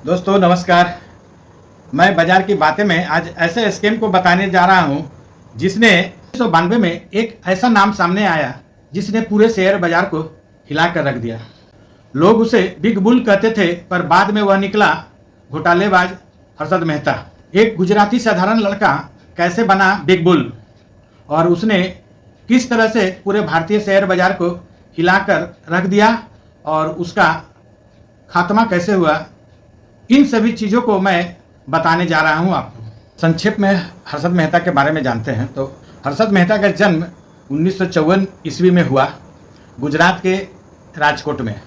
दोस्तों नमस्कार। मैं बाजार की बातें में आज ऐसे स्कीम को बताने जा रहा हूं जिसने 1992 में एक ऐसा नाम सामने आया जिसने पूरे शेयर बाजार को हिला कर रख दिया। लोग उसे बिग बुल कहते थे, पर बाद में वह निकला घोटालेबाज हर्षद मेहता। एक गुजराती साधारण लड़का कैसे बना बिग बुल और उसने किस तरह से पूरे भारतीय शेयर बाजार को हिलाकर रख दिया और उसका खात्मा कैसे हुआ, इन सभी चीज़ों को मैं बताने जा रहा हूं आपको। संक्षेप में हर्षद मेहता के बारे में जानते हैं तो हर्षद मेहता का जन्म 1954 ईस्वी में हुआ गुजरात के राजकोट में,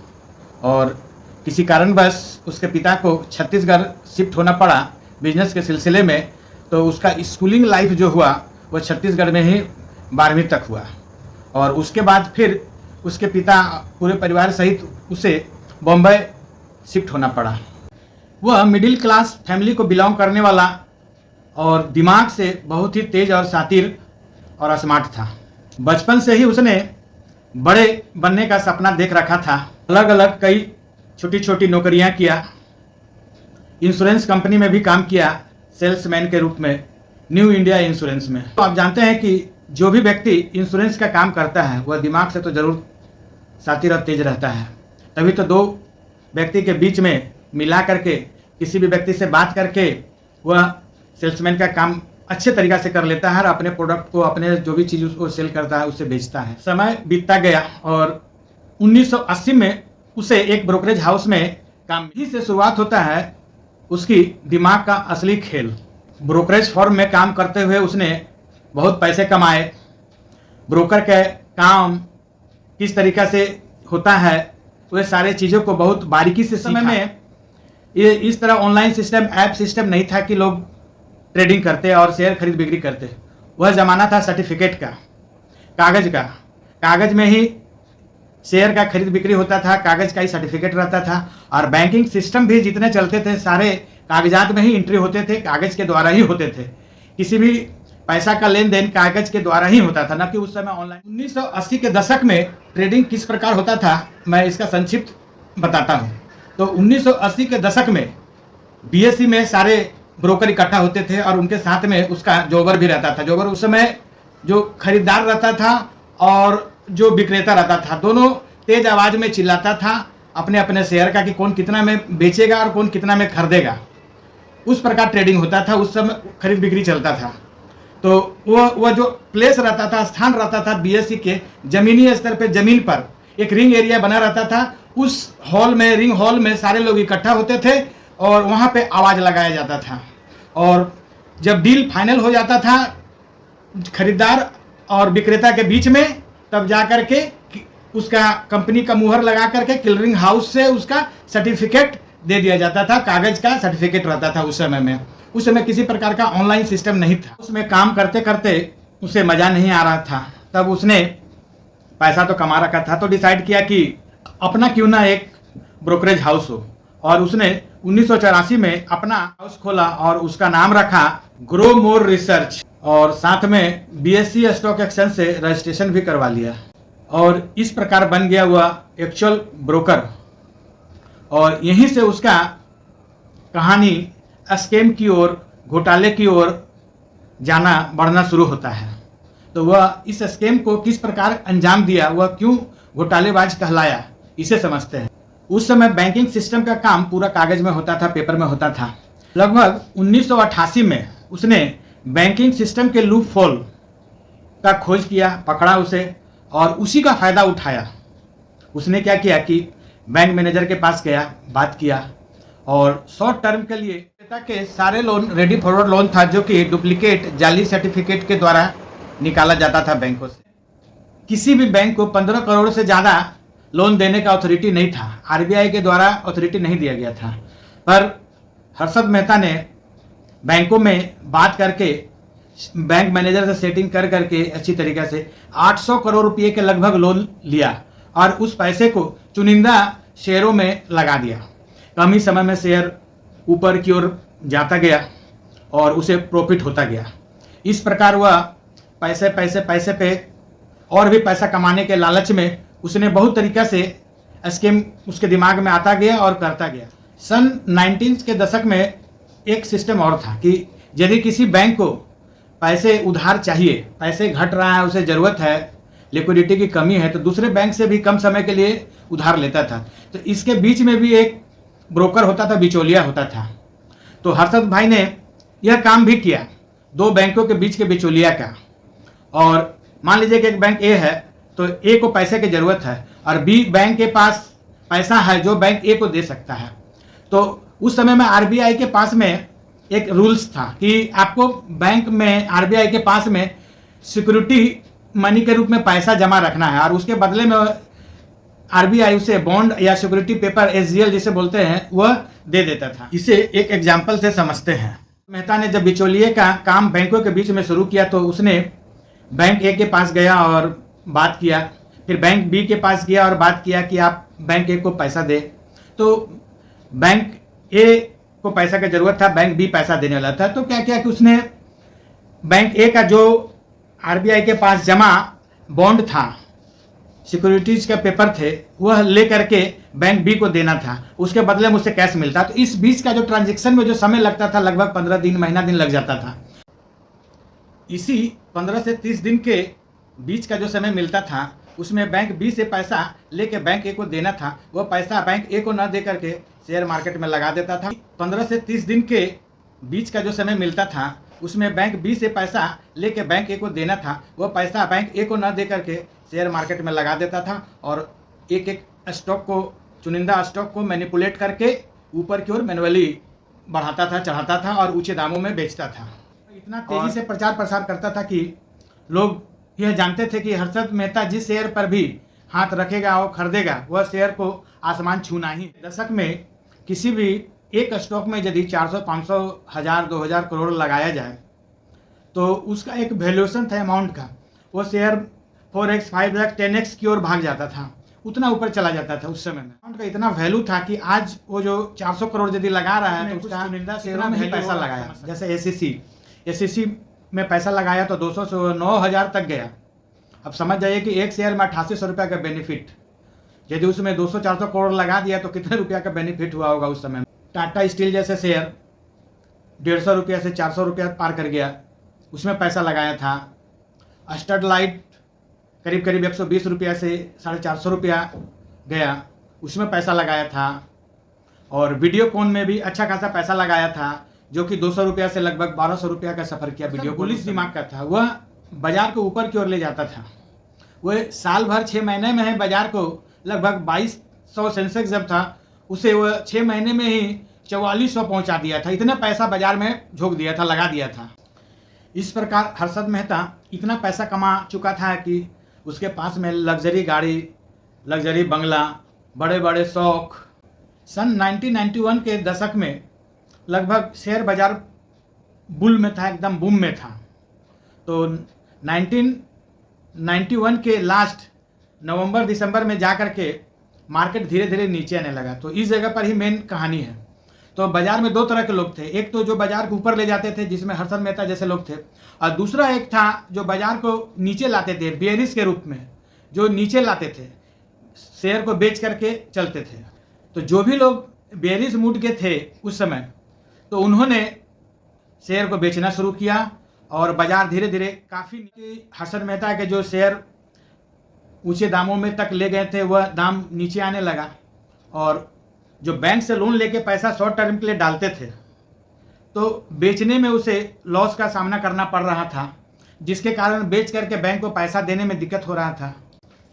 और किसी कारणवश उसके पिता को छत्तीसगढ़ शिफ्ट होना पड़ा बिजनेस के सिलसिले में। तो उसका स्कूलिंग लाइफ जो हुआ वह छत्तीसगढ़ में ही 12वीं तक हुआ, और उसके बाद फिर उसके पिता पूरे परिवार सहित उसे बॉम्बे शिफ्ट होना पड़ा। वह मिडिल क्लास फैमिली को बिलोंग करने वाला और दिमाग से बहुत ही तेज और शातिर और स्मार्ट था। बचपन से ही उसने बड़े बनने का सपना देख रखा था। अलग अलग कई छोटी छोटी नौकरियां किया। इंश्योरेंस कंपनी में भी काम किया सेल्समैन के रूप में, न्यू इंडिया इंश्योरेंस में। तो आप जानते हैं कि जो भी व्यक्ति इंश्योरेंस का काम करता है वह दिमाग से तो ज़रूर शातिर और तेज रहता है। तभी तो दो व्यक्ति के बीच में मिला करके किसी भी व्यक्ति से बात करके वह सेल्समैन का काम अच्छे तरीक़ा से कर लेता है और अपने प्रोडक्ट को, अपने जो भी चीज़ उसको सेल करता है उसे बेचता है। समय बीतता गया और 1980 में उसे एक ब्रोकरेज हाउस में काम, ही से शुरुआत होता है उसकी दिमाग का असली खेल। ब्रोकरेज फर्म में काम करते हुए उसने बहुत पैसे कमाए। ब्रोकर के काम किस तरीक़ा से होता है वह सारे चीज़ों को बहुत बारीकी से समय में ये इस तरह ऑनलाइन सिस्टम, ऐप सिस्टम नहीं था कि लोग ट्रेडिंग करते और शेयर खरीद बिक्री करते। वह ज़माना था सर्टिफिकेट का, कागज़ का। कागज़ में ही शेयर का खरीद बिक्री होता था, कागज़ का ही सर्टिफिकेट रहता था। और बैंकिंग सिस्टम भी जितने चलते थे सारे कागजात में ही एंट्री होते थे, कागज़ के द्वारा ही होते थे। किसी भी पैसा का लेन देन कागज़ के द्वारा ही होता था, न कि उस समय ऑनलाइन। 1980 के दशक में ट्रेडिंग किस प्रकार होता था मैं इसका संक्षिप्त बताता हूँ। तो 1980 के दशक में बीएसई में सारे ब्रोकर इकट्ठा होते थे और उनके साथ में उसका जोबर भी रहता था। जोबर उस समय जो खरीदार रहता था और जो विक्रेता रहता था, दोनों तेज आवाज़ में चिल्लाता था अपने अपने शेयर का कि कौन कितना में बेचेगा और कौन कितना में खरीदेगा। उस प्रकार ट्रेडिंग होता था, उस समय खरीद बिक्री चलता था। तो वह जो प्लेस रहता था, स्थान रहता था बीएसई के ज़मीनी स्तर पे, ज़मीन पर एक रिंग एरिया बना रहता था। उस हॉल में, रिंग हॉल में सारे लोग इकट्ठा होते थे और वहाँ पे आवाज़ लगाया जाता था। और जब डील फाइनल हो जाता था खरीदार और विक्रेता के बीच में, तब जा कर के उसका कंपनी का मुहर लगा करके क्लियरिंग हाउस से उसका सर्टिफिकेट दे दिया जाता था। कागज़ का सर्टिफिकेट रहता था उस समय में। उस समय किसी प्रकार का ऑनलाइन सिस्टम नहीं था। उसमें काम करते करते उसे मज़ा नहीं आ रहा था। तब उसने पैसा तो कमा रखा था, तो डिसाइड किया कि अपना क्यों ना एक ब्रोकरेज हाउस हो। और उसने 1984 में अपना हाउस खोला और उसका नाम रखा ग्रो मोर रिसर्च, और साथ में बीएसई स्टॉक एक्सचेंज से रजिस्ट्रेशन भी करवा लिया। और इस प्रकार बन गया हुआ एक्चुअल ब्रोकर। और यहीं से उसका कहानी स्कैम की ओर, घोटाले की ओर जाना बढ़ना शुरू होता है। तो वह इस स्कैम को किस प्रकार अंजाम दिया, वह क्यों घोटालेबाज कहलाया, इसे समझते हैं। उस समय बैंकिंग सिस्टम का काम पूरा कागज़ में होता था, पेपर में होता था। लगभग 1988 में उसने बैंकिंग सिस्टम के लूप होल का खोज किया, पकड़ा उसे और उसी का फ़ायदा उठाया। उसने क्या किया कि बैंक मैनेजर के पास गया, बात किया और शॉर्ट टर्म के लिए के सारे लोन रेडी फॉरवर्ड लोन था, जो कि डुप्लीकेट जाली सर्टिफिकेट के द्वारा निकाला जाता था बैंकों से। किसी भी बैंक को 15 करोड़ से ज़्यादा लोन देने का अथॉरिटी नहीं था, आरबीआई के द्वारा अथॉरिटी नहीं दिया गया था। पर हर्षद मेहता ने बैंकों में बात करके, बैंक मैनेजर से सेटिंग कर करके अच्छी तरीक़े से 800 करोड़ रुपये के लगभग लोन लिया और उस पैसे को चुनिंदा शेयरों में लगा दिया। कम ही समय में शेयर ऊपर की ओर जाता गया और उसे प्रॉफिट होता गया। इस प्रकार वह पैसे पैसे पैसे पे और भी पैसा कमाने के लालच में उसने बहुत तरीक़ा से स्कीम उसके दिमाग में आता गया और करता गया। सन 19 के दशक में एक सिस्टम और था कि यदि किसी बैंक को पैसे उधार चाहिए, पैसे घट रहा है, उसे ज़रूरत है, लिक्विडिटी की कमी है, तो दूसरे बैंक से भी कम समय के लिए उधार लेता था। तो इसके बीच में भी एक ब्रोकर होता था, बिचौलिया होता था। तो हर्षद भाई ने यह काम भी किया, दो बैंकों के बीच के बिचौलिया का। और मान लीजिए कि एक बैंक ए है, तो ए को पैसे की ज़रूरत है और बी बैंक के पास पैसा है जो बैंक ए को दे सकता है। तो उस समय में आरबीआई के पास में एक रूल्स था कि आपको बैंक में आरबीआई के पास में सिक्योरिटी मनी के रूप में पैसा जमा रखना है और उसके बदले में आरबीआई उसे बॉन्ड या सिक्योरिटी पेपर एसजीएल जिसे बोलते हैं वह दे देता था। इसे एक एग्जाम्पल से समझते हैं। मेहता ने जब बिचौलिए का काम बैंकों के बीच में शुरू किया तो उसने बैंक ए के पास गया और बात किया, फिर बैंक बी के पास गया और बात किया कि आप बैंक ए को पैसा दे। तो बैंक ए को पैसा की ज़रूरत था, बैंक बी पैसा देने वाला था। तो क्या किया कि उसने बैंक ए का जो आरबीआई के पास जमा बॉन्ड था, सिक्योरिटीज के पेपर थे, वह ले करके बैंक बी को देना था, उसके बदले में उससे कैश मिलता। तो इस बीच का जो ट्रांजेक्शन में जो समय लगता था लगभग 15 दिन, महीना दिन लग जाता था। इसी 15 से 30 दिन के बीच का जो समय मिलता था उसमें बैंक बी से पैसा लेके बैंक ए को देना था, वह पैसा बैंक ए को न दे करके शेयर मार्केट में लगा देता था। 15 से 30 दिन के बीच का जो समय मिलता था उसमें बैंक बी से पैसा लेके बैंक ए को देना था, वह पैसा बैंक ए को न दे करके शेयर मार्केट में लगा देता था और एक एक स्टॉक को, चुनिंदा स्टॉक को मैनिपुलेट करके ऊपर की ओर मैनुअली बढ़ाता था, चढ़ाता था और ऊंचे दामों में बेचता था। इतना तेजी से प्रचार प्रसार करता था कि लोग यह जानते थे कि हर्षद मेहता जिस शेयर पर भी हाथ रखेगा और खरीदेगा वह शेयर को आसमान छूना ही। दशक में किसी भी एक स्टॉक में यदि 400, 500, 1000, 2000 करोड़ लगाया जाए तो उसका एक वैल्यूएशन था अमाउंट का, वो शेयर 4x, 5x, 10x की ओर भाग जाता था, उतना ऊपर चला जाता था उस समय में। अमाउंट का इतना वैल्यू था कि आज वो जो 400 करोड़ यदि लगा रहा है तो उसका चुनिंदा शेयरों में ही पैसा लगाया। जैसे एसईसी में पैसा लगाया तो 200 से 9000 तक गया। अब समझ जाइए कि एक शेयर में 8800 रुपये का बेनिफिट, यदि उसमें 200-400 करोड़ लगा दिया तो कितने रुपया का बेनिफिट हुआ होगा उस समय। टाटा स्टील जैसे शेयर 150 रुपया से 400 रुपया पार कर गया, उसमें पैसा लगाया था। स्टरलाइट करीब करीब 120 रुपया से 450 रुपया गया, उसमें पैसा लगाया था। और वीडियोकॉन में भी अच्छा खासा पैसा लगाया था जो कि 200 रुपया से लगभग 1200 रुपया का सफ़र किया। वीडियो पुलिस दिमाग का था, वह बाजार को ऊपर की ओर ले जाता था। वह साल भर 6 महीने में है बाजार को लगभग 2200 सेंसेक्स जब था उसे वह 6 महीने में ही 4400 पहुंचा दिया था। इतना पैसा बाजार में झोंक दिया था, लगा दिया था। इस प्रकार हर्षद मेहता इतना पैसा कमा चुका था कि उसके पास में लग्जरी गाड़ी, लग्जरी बंगला, बड़े बड़े शौक। सन 1991 के दशक में लगभग शेयर बाजार बुल में था, एकदम बूम में था। तो 1991 के लास्ट नवंबर दिसंबर में जा कर के मार्केट धीरे धीरे नीचे आने लगा। तो इस जगह पर ही मेन कहानी है। तो बाजार में दो तरह के लोग थे, एक तो जो बाजार को ऊपर ले जाते थे जिसमें हर्षद मेहता जैसे लोग थे, और दूसरा एक था जो बाजार को नीचे लाते थे, बेयरिश के रूप में, जो नीचे लाते थे, शेयर को बेच करके चलते थे। तो जो भी लोग बेयरिश मूड के थे उस समय, तो उन्होंने शेयर को बेचना शुरू किया और बाजार धीरे धीरे काफ़ी हर्षद मेहता के जो शेयर ऊंचे दामों में तक ले गए थे वह दाम नीचे आने लगा। और जो बैंक से लोन लेके पैसा शॉर्ट टर्म के लिए डालते थे तो बेचने में उसे लॉस का सामना करना पड़ रहा था, जिसके कारण बेच करके बैंक को पैसा देने में दिक्कत हो रहा था।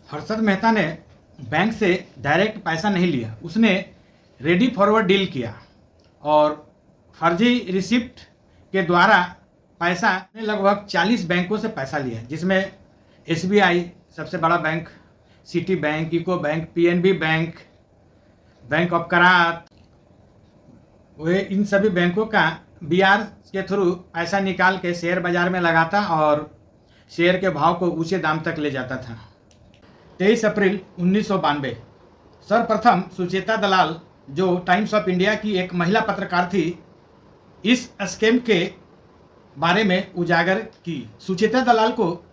हर्षद मेहता ने बैंक से डायरेक्ट पैसा नहीं लिया, उसने रेडी फॉरवर्ड डील किया और फर्जी रिसिप्ट के द्वारा पैसा लगभग 40 बैंकों से पैसा लिया, जिसमें SBI सबसे बड़ा bank, city bank, eco bank, PNB bank, bank of करात, वे इन सभी बैंकों का BR के थ्रू पैसा निकाल के शेयर बाजार में लगाता और शेयर के भाव को ऊंचे दाम तक ले जाता था। 23 अप्रैल 1992 सर्वप्रथम सुचेता दलाल, जो टाइम्स ऑफ इंडिया की एक महिला पत्रकार थी, इस स्कैम के बारे में उजागर की। सुचेता दलाल को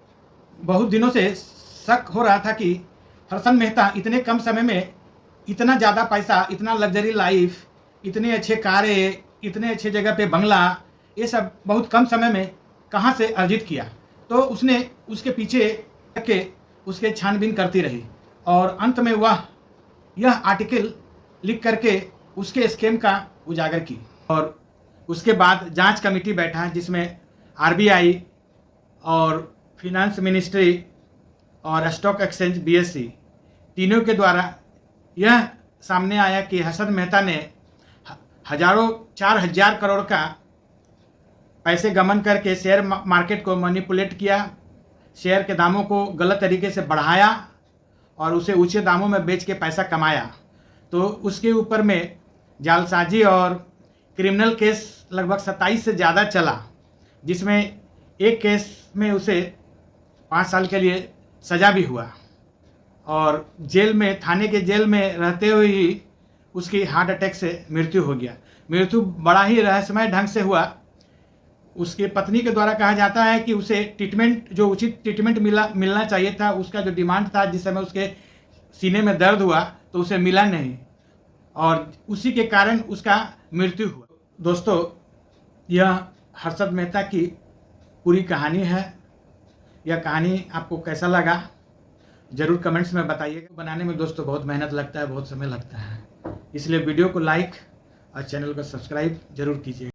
बहुत दिनों से शक हो रहा था कि हर्षद मेहता इतने कम समय में इतना ज़्यादा पैसा, इतना लग्जरी लाइफ इतने अच्छे कारें, इतने अच्छे जगह पे बंगला, ये सब बहुत कम समय में कहाँ से अर्जित किया। तो उसने उसके पीछे के उसके छानबीन करती रही और अंत में वह यह आर्टिकल लिख करके उसके स्कैम का उजागर की। और उसके बाद जांच कमेटी बैठा जिसमें आरबीआई और फिनांस मिनिस्ट्री और स्टॉक एक्सचेंज बीएसई तीनों के द्वारा यह सामने आया कि हर्षद मेहता ने 4,000 करोड़ का पैसे गबन करके शेयर मार्केट को मैनिपुलेट किया, शेयर के दामों को गलत तरीके से बढ़ाया और उसे ऊंचे दामों में बेच के पैसा कमाया। तो उसके ऊपर में जालसाजी और क्रिमिनल केस लगभग 27 से ज़्यादा चला, जिसमें एक केस में उसे 5 साल के लिए सज़ा भी हुआ और जेल में, थाने के जेल में रहते हुए ही उसकी हार्ट अटैक से मृत्यु हो गया। मृत्यु बड़ा ही रहस्यमय ढंग से हुआ। उसके पत्नी के द्वारा कहा जाता है कि उसे ट्रीटमेंट, जो उचित ट्रीटमेंट मिलना चाहिए था, उसका जो डिमांड था, जिस समय उसके सीने में दर्द हुआ तो उसे मिला नहीं और उसी के कारण उसका मृत्यु हुआ। दोस्तों, यह हर्षद मेहता की पूरी कहानी है। यह कहानी आपको कैसा लगा ज़रूर कमेंट्स में बताइएगा। बनाने में दोस्तों बहुत मेहनत लगता है, बहुत समय लगता है, इसलिए वीडियो को लाइक और चैनल को सब्सक्राइब जरूर कीजिए।